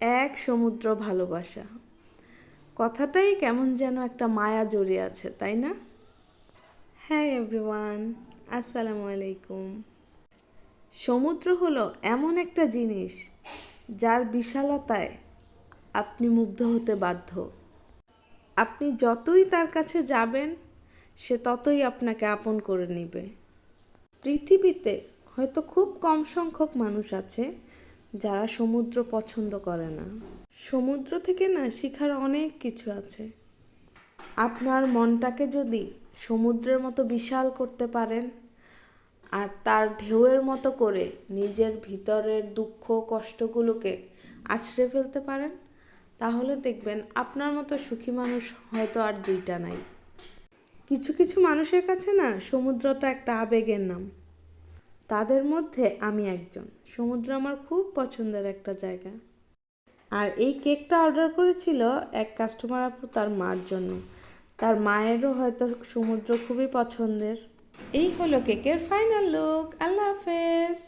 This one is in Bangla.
এক সমুদ্র ভালোবাসা, কথাটাই কেমন যেন একটা মায়া জড়িয়ে আছে, তাই না? হ্যাঁ এভরিওয়ান, আসসালামু আলাইকুম। সমুদ্র হলো এমন একটা জিনিস যার বিশালতায় আপনি মুগ্ধ হতে বাধ্য। আপনি যতই তার কাছে যাবেন সে ততই আপনাকে আপন করে নেবে। পৃথিবীতে হয়তো খুব কম সংখ্যক মানুষ আছে যারা সমুদ্র পছন্দ করে না। সমুদ্র থেকে না শেখার অনেক কিছু আছে। আপনার মনটাকে যদি সমুদ্রের মতো বিশাল করতে পারেন আর তার ঢেউয়ের মতো করে নিজের ভিতরের দুঃখ কষ্টগুলোকে আছড়ে ফেলতে পারেন, তাহলে দেখবেন আপনার মতো সুখী মানুষ হয়তো আর দুইটা নাই। কিছু কিছু মানুষের কাছে না সমুদ্রটা একটা আবেগের নাম। তাদের মধ্যে আমি একজন। সমুদ্র আমার খুব পছন্দের একটা জায়গা। আর এই কেকটা অর্ডার করেছিল এক কাস্টমার আপু তার মার জন্য। তার মায়েরও হয়তো সমুদ্র খুবই পছন্দের। এই হলো কেকের ফাইনাল লুক। আল্লাহ হাফেজ।